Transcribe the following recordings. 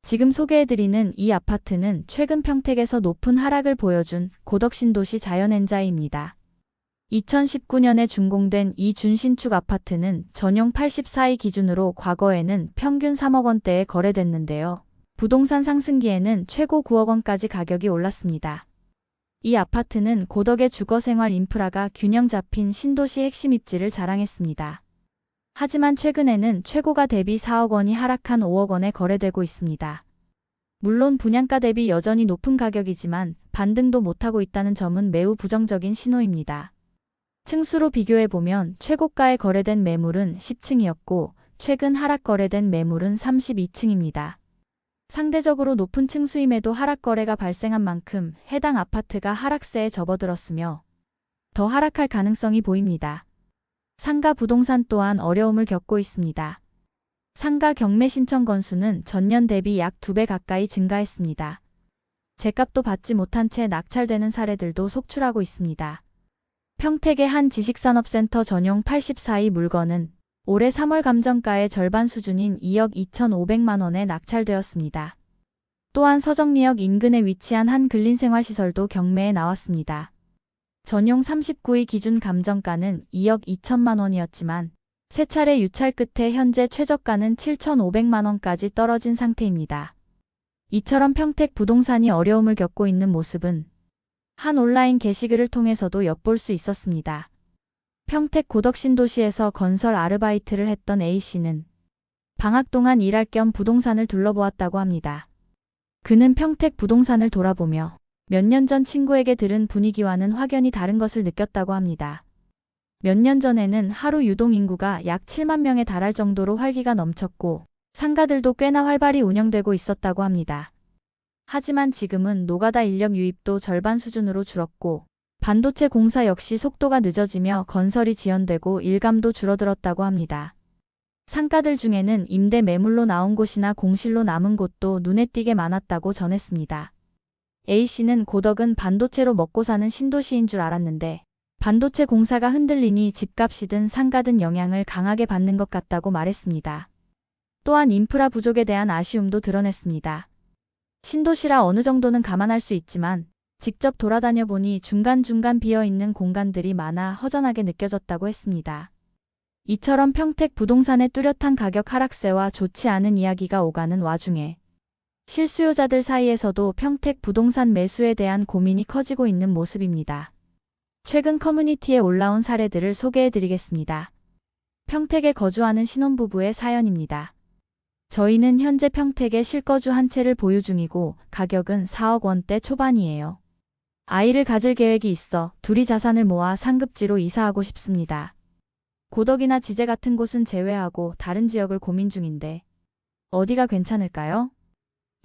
지금 소개해드리는 이 아파트는 최근 평택에서 높은 하락을 보여준 고덕신도시 자연엔자이입니다. 2019년에 준공된 이 준신축 아파트는 전용 84이 기준으로 과거에는 평균 3억 원대에 거래됐는데요. 부동산 상승기에는 최고 9억 원까지 가격이 올랐습니다. 이 아파트는 고덕의 주거생활 인프라가 균형 잡힌 신도시 핵심 입지를 자랑했습니다. 하지만 최근에는 최고가 대비 4억 원이 하락한 5억 원에 거래되고 있습니다. 물론 분양가 대비 여전히 높은 가격이지만 반등도 못하고 있다는 점은 매우 부정적인 신호입니다. 층수로 비교해보면 최고가에 거래된 매물은 10층이었고 최근 하락 거래된 매물은 32층입니다. 상대적으로 높은 층수임에도 하락 거래가 발생한 만큼 해당 아파트가 하락세에 접어들었으며 더 하락할 가능성이 보입니다. 상가 부동산 또한 어려움을 겪고 있습니다. 상가 경매 신청 건수는 전년 대비 약 2배 가까이 증가했습니다. 제값도 받지 못한 채 낙찰되는 사례들도 속출하고 있습니다. 평택의 한 지식산업센터 전용 84이 물건은 올해 3월 감정가의 절반 수준인 2억 2,500만 원에 낙찰되었습니다. 또한 서정리역 인근에 위치한 한 근린생활시설도 경매에 나왔습니다. 전용 39이 기준 감정가는 2억 2천만 원이었지만 세 차례 유찰 끝에 현재 최저가는 7,500만 원까지 떨어진 상태입니다. 이처럼 평택 부동산이 어려움을 겪고 있는 모습은 한 온라인 게시글을 통해서도 엿볼 수 있었습니다. 평택 고덕신도시에서 건설 아르바이트를 했던 A씨는 방학 동안 일할 겸 부동산을 둘러보았다고 합니다. 그는 평택 부동산을 돌아보며 몇 년 전 친구에게 들은 분위기와는 확연히 다른 것을 느꼈다고 합니다. 몇 년 전에는 하루 유동 인구가 약 7만 명에 달할 정도로 활기가 넘쳤고 상가들도 꽤나 활발히 운영되고 있었다고 합니다. 하지만 지금은 노가다 인력 유입도 절반 수준으로 줄었고 반도체 공사 역시 속도가 늦어지며 건설이 지연되고 일감도 줄어들었다고 합니다. 상가들 중에는 임대 매물로 나온 곳이나 공실로 남은 곳도 눈에 띄게 많았다고 전했습니다. A씨는 고덕은 반도체로 먹고 사는 신도시인 줄 알았는데 반도체 공사가 흔들리니 집값이든 상가든 영향을 강하게 받는 것 같다고 말했습니다. 또한 인프라 부족에 대한 아쉬움도 드러냈습니다. 신도시라 어느 정도는 감안할 수 있지만 직접 돌아다녀 보니 중간중간 비어있는 공간들이 많아 허전하게 느껴졌다고 했습니다. 이처럼 평택 부동산의 뚜렷한 가격 하락세와 좋지 않은 이야기가 오가는 와중에 실수요자들 사이에서도 평택 부동산 매수에 대한 고민이 커지고 있는 모습입니다. 최근 커뮤니티에 올라온 사례들을 소개해드리겠습니다. 평택에 거주하는 신혼부부의 사연입니다. 저희는 현재 평택에 실거주 한 채를 보유 중이고 가격은 4억 원대 초반이에요. 아이를 가질 계획이 있어 둘이 자산을 모아 상급지로 이사하고 싶습니다. 고덕이나 지제 같은 곳은 제외하고 다른 지역을 고민 중인데 어디가 괜찮을까요?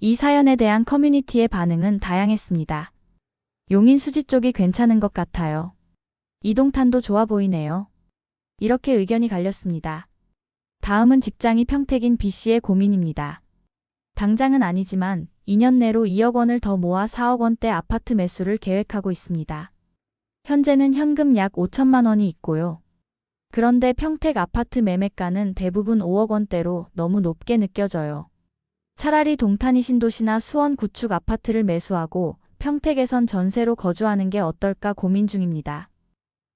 이 사연에 대한 커뮤니티의 반응은 다양했습니다. 용인 수지 쪽이 괜찮은 것 같아요. 이동탄도 좋아 보이네요. 이렇게 의견이 갈렸습니다. 다음은 직장이 평택인 B씨의 고민입니다. 당장은 아니지만 2년 내로 2억 원을 더 모아 4억 원대 아파트 매수를 계획하고 있습니다. 현재는 현금 약 5천만 원이 있고요. 그런데 평택 아파트 매매가는 대부분 5억 원대로 너무 높게 느껴져요. 차라리 동탄이 신도시나 수원 구축 아파트를 매수하고 평택에선 전세로 거주하는 게 어떨까 고민 중입니다.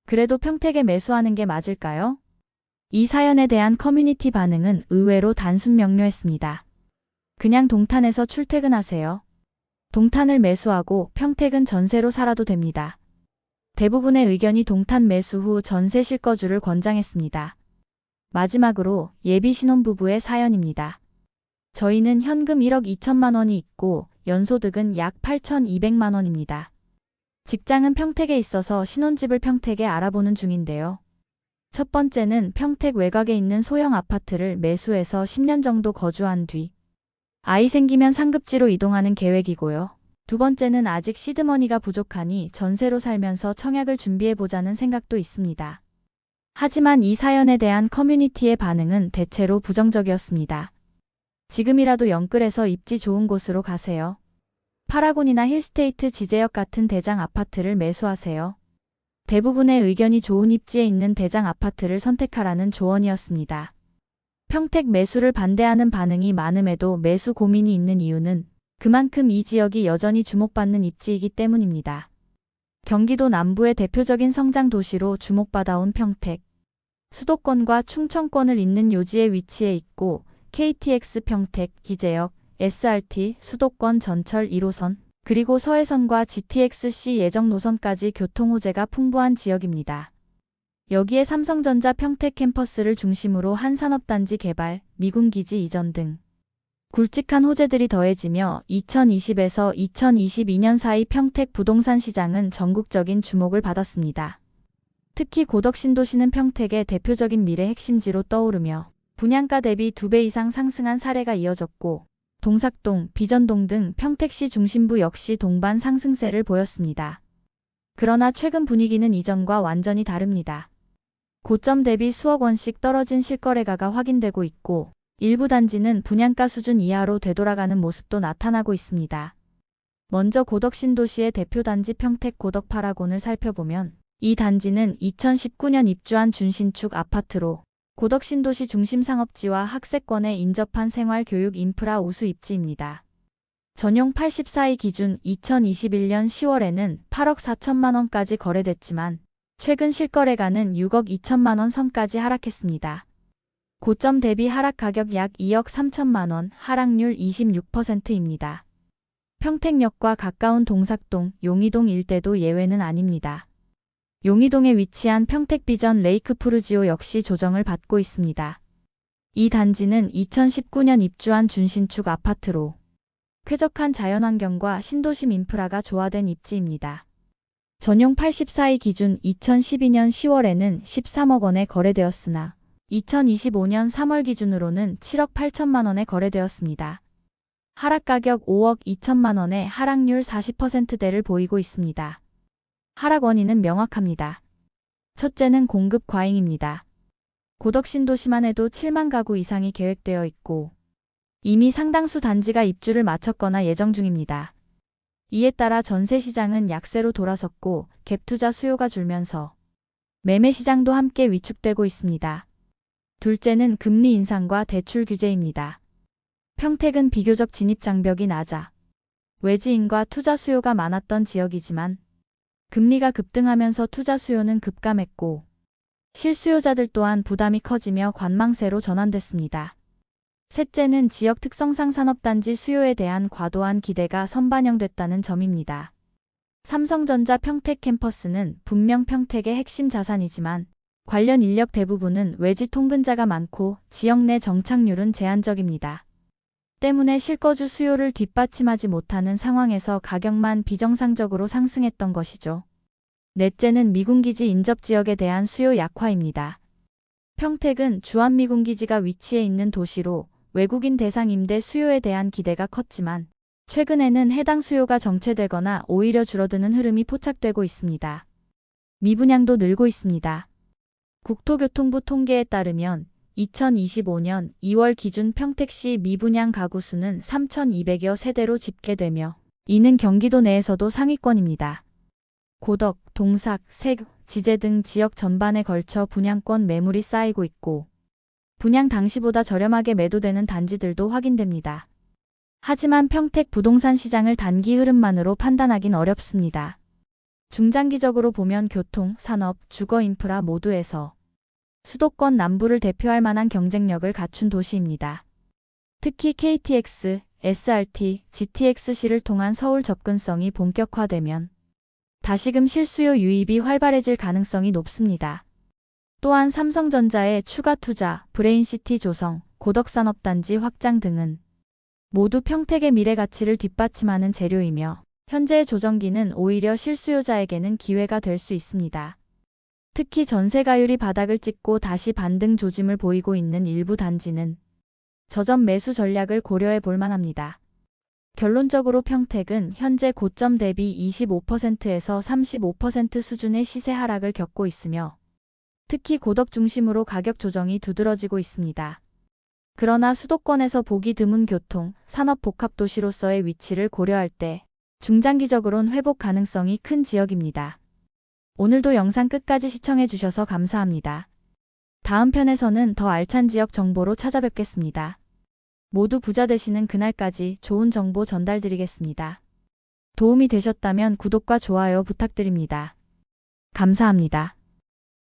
그래도 평택에 매수하는 게 맞을까요? 이 사연에 대한 커뮤니티 반응은 의외로 단순 명료했습니다. 그냥 동탄에서 출퇴근하세요. 동탄을 매수하고 평택은 전세로 살아도 됩니다. 대부분의 의견이 동탄 매수 후 전세 실거주를 권장했습니다. 마지막으로 예비 신혼부부의 사연입니다. 저희는 현금 1억 2천만 원이 있고 연소득은 약 8,200만 원입니다. 직장은 평택에 있어서 신혼집을 평택에 알아보는 중인데요. 첫 번째는 평택 외곽에 있는 소형 아파트를 매수해서 10년 정도 거주한 뒤 아이 생기면 상급지로 이동하는 계획이고요. 두 번째는 아직 시드머니가 부족하니 전세로 살면서 청약을 준비해보자는 생각도 있습니다. 하지만 이 사연에 대한 커뮤니티의 반응은 대체로 부정적이었습니다. 지금이라도 영끌해서 입지 좋은 곳으로 가세요. 파라곤이나 힐스테이트 지제역 같은 대장 아파트를 매수하세요. 대부분의 의견이 좋은 입지에 있는 대장 아파트를 선택하라는 조언이었습니다. 평택 매수를 반대하는 반응이 많음에도 매수 고민이 있는 이유는 그만큼 이 지역이 여전히 주목받는 입지이기 때문입니다. 경기도 남부의 대표적인 성장 도시로 주목받아온 평택. 수도권과 충청권을 잇는 요지에 위치해 있고 KTX 평택, 기제역, SRT, 수도권 전철 1호선, 그리고 서해선과 GTX-C 예정 노선까지 교통 호재가 풍부한 지역입니다. 여기에 삼성전자 평택 캠퍼스를 중심으로 한 산업단지 개발, 미군기지 이전 등 굵직한 호재들이 더해지며 2020에서 2022년 사이 평택 부동산 시장은 전국적인 주목을 받았습니다. 특히 고덕신도시는 평택의 대표적인 미래 핵심지로 떠오르며 분양가 대비 2배 이상 상승한 사례가 이어졌고 동삭동, 비전동 등 평택시 중심부 역시 동반 상승세를 보였습니다. 그러나 최근 분위기는 이전과 완전히 다릅니다. 고점 대비 수억 원씩 떨어진 실거래가가 확인되고 있고 일부 단지는 분양가 수준 이하로 되돌아가는 모습도 나타나고 있습니다. 먼저 고덕신도시의 대표 단지 평택 고덕 파라곤을 살펴보면 이 단지는 2019년 입주한 준신축 아파트로 고덕신도시 중심 상업지와 학세권에 인접한 생활 교육 인프라 우수 입지입니다. 전용 84일 기준 2021년 10월에는 8억 4천만 원까지 거래됐지만 최근 실거래가는 6억 2천만 원 선까지 하락했습니다. 고점 대비 하락 가격 약 2억 3천만 원, 하락률 26%입니다. 평택역과 가까운 동삭동, 용의동 일대도 예외는 아닙니다. 용의동에 위치한 평택비전 레이크푸르지오 역시 조정을 받고 있습니다. 이 단지는 2019년 입주한 준신축 아파트로 쾌적한 자연환경과 신도심 인프라가 조화된 입지입니다. 전용 84일 기준 2012년 10월에는 13억 원에 거래되었으나 2025년 3월 기준으로는 7억 8천만 원에 거래되었습니다. 하락 가격 5억 2천만 원의 하락률 40%대를 보이고 있습니다. 하락 원인은 명확합니다. 첫째는 공급 과잉입니다. 고덕신도시만 해도 7만 가구 이상이 계획되어 있고 이미 상당수 단지가 입주를 마쳤거나 예정 중입니다. 이에 따라 전세 시장은 약세로 돌아섰고 갭투자 수요가 줄면서 매매 시장도 함께 위축되고 있습니다. 둘째는 금리 인상과 대출 규제입니다. 평택은 비교적 진입 장벽이 낮아 외지인과 투자 수요가 많았던 지역이지만 금리가 급등하면서 투자 수요는 급감했고 실수요자들 또한 부담이 커지며 관망세로 전환됐습니다. 셋째는 지역 특성상 산업단지 수요에 대한 과도한 기대가 선반영됐다는 점입니다. 삼성전자 평택 캠퍼스는 분명 평택의 핵심 자산이지만 관련 인력 대부분은 외지 통근자가 많고 지역 내 정착률은 제한적입니다. 때문에 실거주 수요를 뒷받침하지 못하는 상황에서 가격만 비정상적으로 상승했던 것이죠. 넷째는 미군기지 인접지역에 대한 수요 약화입니다. 평택은 주한미군기지가 위치해 있는 도시로 외국인 대상 임대 수요에 대한 기대가 컸지만 최근에는 해당 수요가 정체되거나 오히려 줄어드는 흐름이 포착되고 있습니다. 미분양도 늘고 있습니다. 국토교통부 통계에 따르면 2025년 2월 기준 평택시 미분양 가구 수는 3,200여 세대로 집계되며 이는 경기도 내에서도 상위권입니다. 고덕, 동삭, 세교, 지제 등 지역 전반에 걸쳐 분양권 매물이 쌓이고 있고 분양 당시보다 저렴하게 매도되는 단지들도 확인됩니다. 하지만 평택 부동산 시장을 단기 흐름만으로 판단하긴 어렵습니다. 중장기적으로 보면 교통, 산업, 주거 인프라 모두에서 수도권 남부를 대표할 만한 경쟁력을 갖춘 도시입니다. 특히 KTX, SRT, GTX-C를 통한 서울 접근성이 본격화되면 다시금 실수요 유입이 활발해질 가능성이 높습니다. 또한 삼성전자의 추가 투자, 브레인시티 조성, 고덕산업단지 확장 등은 모두 평택의 미래 가치를 뒷받침하는 재료이며 현재의 조정기는 오히려 실수요자에게는 기회가 될 수 있습니다. 특히 전세가율이 바닥을 찍고 다시 반등 조짐을 보이고 있는 일부 단지는 저점 매수 전략을 고려해 볼 만합니다. 결론적으로 평택은 현재 고점 대비 25%에서 35% 수준의 시세 하락을 겪고 있으며 특히 고덕 중심으로 가격 조정이 두드러지고 있습니다. 그러나 수도권에서 보기 드문 교통, 산업 복합도시로서의 위치를 고려할 때 중장기적으론 회복 가능성이 큰 지역입니다. 오늘도 영상 끝까지 시청해 주셔서 감사합니다. 다음 편에서는 더 알찬 지역 정보로 찾아뵙겠습니다. 모두 부자 되시는 그날까지 좋은 정보 전달드리겠습니다. 도움이 되셨다면 구독과 좋아요 부탁드립니다. 감사합니다.